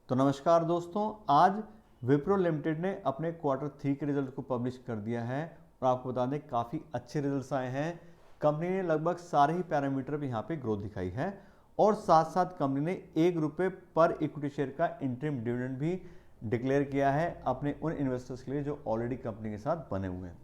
तो नमस्कार दोस्तों, आज विप्रो लिमिटेड ने अपने क्वार्टर 3 के रिजल्ट को पब्लिश कर दिया है और आपको बता दें काफ़ी अच्छे रिजल्ट्स आए हैं। कंपनी ने लगभग सारे ही पैरामीटर पे यहाँ पे ग्रोथ दिखाई है और साथ साथ कंपनी ने ₹1 पर इक्विटी शेयर का इंटरिम डिविडेंड भी डिक्लेयर किया है अपने उन इन्वेस्टर्स के लिए जो ऑलरेडी कंपनी के साथ बने हुए हैं।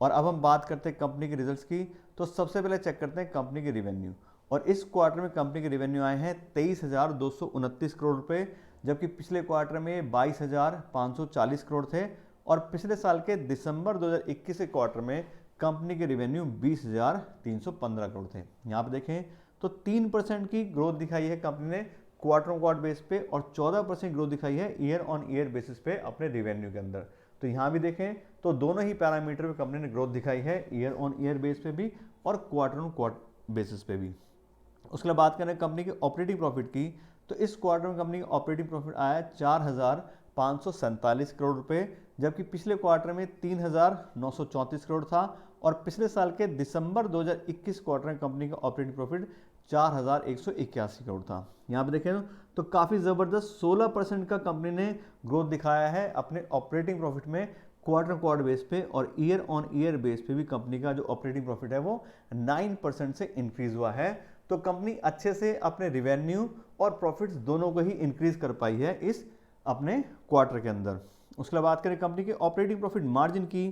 और अब हम बात करते हैं कंपनी के रिजल्ट्स की, तो सबसे पहले चेक करते हैं कंपनी की रिवेन्यू। और इस क्वार्टर में कंपनी के रिवेन्यू आए हैं 23,229 करोड़ रुपए, जबकि पिछले क्वार्टर में 22,540 करोड़ थे और पिछले साल के दिसंबर 2021 के क्वार्टर में कंपनी के रिवेन्यू 20,315 करोड़ थे। यहाँ पे देखें तो 3% की ग्रोथ दिखाई है कंपनी ने क्वार्टर ऑन क्वार्टर बेस पे और 14% ग्रोथ दिखाई है ईयर ऑन ईयर बेसिस पे अपने रिवेन्यू के अंदर। तो यहाँ भी देखें तो दोनों ही पैरामीटर पे कंपनी ने ग्रोथ दिखाई है, ईयर ऑन ईयर बेस पे भी और क्वार्टर ऑन क्वार्टर बेसिस पे भी। उसके बाद बात करें कंपनी के ऑपरेटिंग प्रॉफिट की, तो इस क्वार्टर में कंपनी का ऑपरेटिंग प्रॉफिट आया 4,547 करोड़ रुपए, जबकि पिछले क्वार्टर में 3,934 करोड़ था और पिछले साल के दिसंबर 2021 क्वार्टर में कंपनी का ऑपरेटिंग प्रॉफिट 4,181 करोड़ था। यहाँ पे देखें तो काफ़ी ज़बरदस्त 16% का कंपनी ने ग्रोथ दिखाया है अपने ऑपरेटिंग प्रॉफिट में क्वार्टर क्वार्टर बेस पे और ईयर ऑन ईयर बेस पे भी कंपनी का जो ऑपरेटिंग प्रॉफिट है वो 9% से इंक्रीज हुआ है। तो कंपनी अच्छे से अपने रिवेन्यू और प्रॉफिट्स दोनों को ही इंक्रीज कर पाई है इस अपने क्वार्टर के अंदर। उसके बाद बात करें कंपनी के ऑपरेटिंग प्रॉफिट मार्जिन की,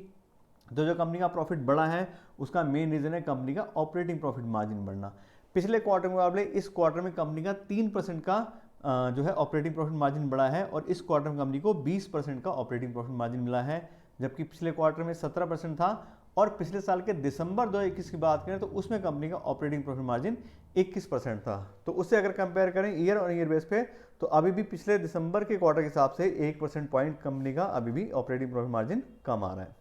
तो जो कंपनी का प्रॉफिट बढ़ा है उसका मेन रीजन है कंपनी का ऑपरेटिंग प्रॉफिट मार्जिन बढ़ना। पिछले क्वार्टर के मुकाबले इस क्वार्टर में कंपनी का 3% का जो है ऑपरेटिंग प्रॉफिट मार्जिन बढ़ा है और इस क्वार्टर में कंपनी को 20% का ऑपरेटिंग प्रॉफिट मार्जिन मिला है, जबकि पिछले क्वार्टर में 17% था और पिछले साल के दिसंबर 2021 की बात करें तो उसमें कंपनी का ऑपरेटिंग प्रॉफिट मार्जिन 21% था। तो उससे अगर कंपेयर करें ईयर ऑन ईयर बेस पे तो अभी भी पिछले दिसंबर के क्वार्टर के हिसाब से 1% पॉइंट कंपनी का अभी भी ऑपरेटिंग प्रॉफिट मार्जिन कम आ रहा है।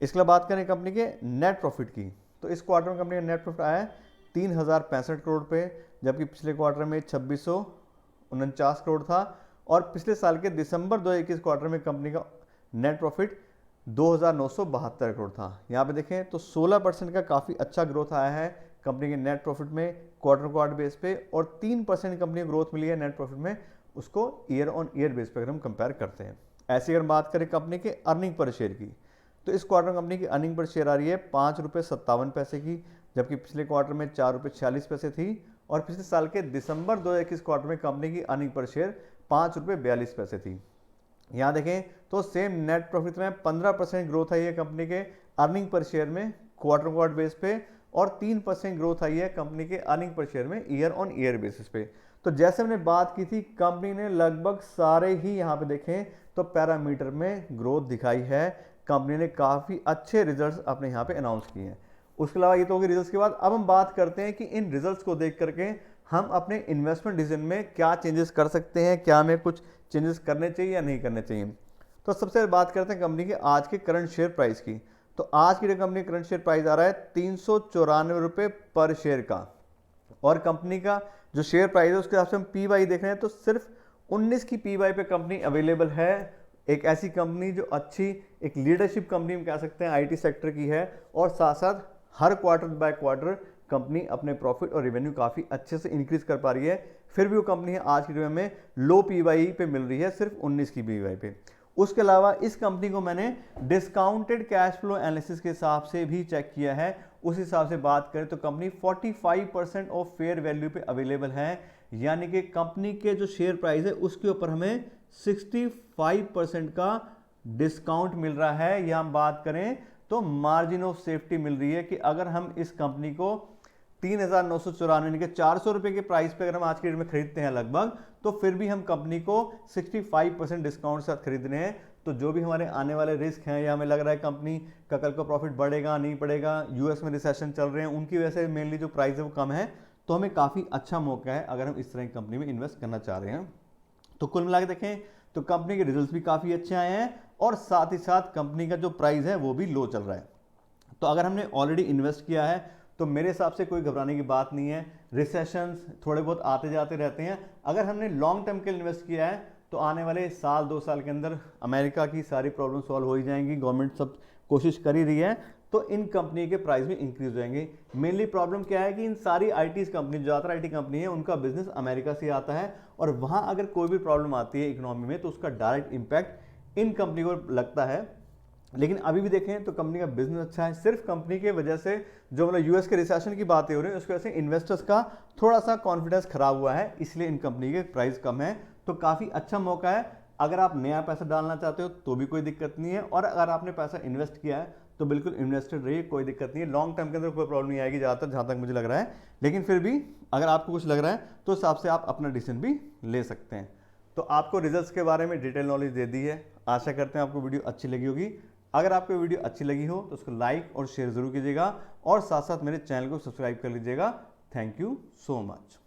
इसके बाद बात करें कंपनी के नेट प्रॉफिट की, तो इस क्वार्टर में कंपनी का नेट प्रॉफिट आया 3,065 करोड़ रुपये, जबकि पिछले क्वार्टर में 2,649 करोड़ था और पिछले साल के दिसंबर 2021 क्वार्टर में कंपनी का नेट प्रॉफिट 2,972 करोड़ था। यहाँ पे देखें तो 16% का काफ़ी अच्छा ग्रोथ आया है कंपनी के नेट प्रॉफिट में क्वार्टर क्वार्टर बेस पे और 3% कंपनी को ग्रोथ मिली है नेट प्रॉफिट में, उसको ईयर ऑन ईयर बेस पे अगर हम कंपेयर करते हैं। ऐसे अगर बात करें कंपनी के अर्निंग पर शेयर की, तो इस क्वार्टर में कंपनी की अर्निंग पर शेयर आ रही है ₹5.57 की, जबकि पिछले क्वार्टर में ₹4.46 थी और पिछले साल के दिसंबर 2021 क्वार्टर में कंपनी की अर्निंग पर शेयर ₹5.42 थी। यहाँ देखें तो सेम नेट प्रॉफिट में 15% ग्रोथ आई है कंपनी के अर्निंग पर शेयर में क्वार्टर क्वार्टर बेस पे और 3% ग्रोथ आई है कंपनी के अर्निंग पर शेयर में ईयर ऑन ईयर बेसिस पे। तो जैसे हमने बात की थी कंपनी ने लगभग सारे ही यहाँ पे देखें तो पैरामीटर में ग्रोथ दिखाई है। कंपनी ने काफ़ी अच्छे रिजल्ट्स अपने यहाँ पे अनाउंस किए हैं। उसके अलावा ये तो होगी रिजल्ट्स के बाद, अब हम बात करते हैं कि इन रिजल्ट्स को देख करके हम अपने इन्वेस्टमेंट डिसीजन में क्या चेंजेस कर सकते हैं, क्या हमें कुछ चेंजेस करने चाहिए या नहीं करने चाहिए। तो सबसे पहले बात करते हैं कंपनी के आज के करंट शेयर प्राइस की, तो आज की जो कंपनी करंट शेयर प्राइस आ रहा है 394 रुपये पर शेयर का और कंपनी का जो शेयर प्राइस है उसके हिसाब से हम पी वाई देख रहे हैं तो सिर्फ 19 की पी वाई पे कंपनी अवेलेबल है। एक ऐसी कंपनी जो अच्छी एक लीडरशिप कंपनी हम कह सकते हैं आईटी सेक्टर की है और साथ साथ हर क्वार्टर बाय क्वार्टर कंपनी अपने प्रॉफिट और रेवेन्यू काफ़ी अच्छे से इंक्रीज कर पा रही है। फिर भी वो कंपनी है आज की डेट में लो पीवाई पे मिल रही है, सिर्फ 19 की पीवाई पे। उसके अलावा इस कंपनी को मैंने डिस्काउंटेड कैश फ्लो एनालिसिस के हिसाब से भी चेक किया है। उस हिसाब से बात करें तो कंपनी 45% ऑफ फेयर वैल्यू पे अवेलेबल है, यानी कि कंपनी के जो शेयर प्राइस है उसके ऊपर हमें 65% का डिस्काउंट मिल रहा है। या हम बात करें तो मार्जिन ऑफ सेफ्टी मिल रही है कि अगर हम इस कंपनी को 3,994 यानी कि 400 रुपये के प्राइस पे अगर हम आज के डेट में खरीदते हैं लगभग, तो फिर भी हम कंपनी को 65% डिस्काउंट के साथ खरीद रहे हैं। तो जो भी हमारे आने वाले रिस्क हैं या हमें लग रहा है कंपनी का कल को प्रॉफिट बढ़ेगा नहीं बढ़ेगा, यूएस में रिसेशन चल रहे हैं, उनकी वजह से मेनली जो प्राइस है वो कम है, तो हमें काफ़ी अच्छा मौका है अगर हम इस तरह की कंपनी में इन्वेस्ट करना चाह रहे हैं। तो कुल मिला के देखें तो कंपनी के रिजल्ट्स भी काफ़ी अच्छे आए हैं और साथ ही साथ कंपनी का जो प्राइस है वो भी लो चल रहा है। तो अगर हमने ऑलरेडी इन्वेस्ट किया है तो मेरे हिसाब से कोई घबराने की बात नहीं है। रिसेशंस थोड़े बहुत आते जाते रहते हैं। अगर हमने लॉन्ग टर्म के लिए इन्वेस्ट किया है तो आने वाले साल 2 साल के अंदर अमेरिका की सारी प्रॉब्लम सॉल्व हो ही जाएंगी। गवर्नमेंट सब कोशिश कर ही रही है, तो इन कंपनी के प्राइस भी इंक्रीज हो जाएंगे। मेनली प्रॉब्लम क्या है कि इन सारी आईटी कंपनी, ज़्यादातर आईटी कंपनी है, उनका बिजनेस अमेरिका से आता है और वहाँ अगर कोई भी प्रॉब्लम आती है इकोनॉमी में तो उसका डायरेक्ट इम्पैक्ट इन कंपनी को लगता है। लेकिन अभी भी देखें तो कंपनी का बिजनेस अच्छा है, सिर्फ कंपनी के वजह से जो मतलब यूएस के रिसेशन की बातें हो रही है उसकी वजह से इन्वेस्टर्स का थोड़ा सा कॉन्फिडेंस खराब हुआ है, इसलिए इन कंपनी के प्राइस कम है। तो काफ़ी अच्छा मौका है, अगर आप नया पैसा डालना चाहते हो तो भी कोई दिक्कत नहीं है, और अगर आपने पैसा इन्वेस्ट किया है तो बिल्कुल इन्वेस्टेड रहिए, कोई दिक्कत नहीं है। लॉन्ग टर्म के अंदर कोई प्रॉब्लम नहीं आएगी ज़्यादातर, जहाँ तक मुझे लग रहा है। लेकिन फिर भी अगर आपको कुछ लग रहा है तो उस हिसाब से आप अपना डिसीजन भी ले सकते हैं। तो आपको रिजल्ट्स के बारे में डिटेल नॉलेज दे दी है, आशा करते हैं आपको वीडियो अच्छी लगी होगी। अगर आपको वीडियो अच्छी लगी हो तो उसको लाइक और शेयर जरूर कीजिएगा, और साथ साथ मेरे चैनल को सब्सक्राइब कर लीजिएगा। Thank you so much.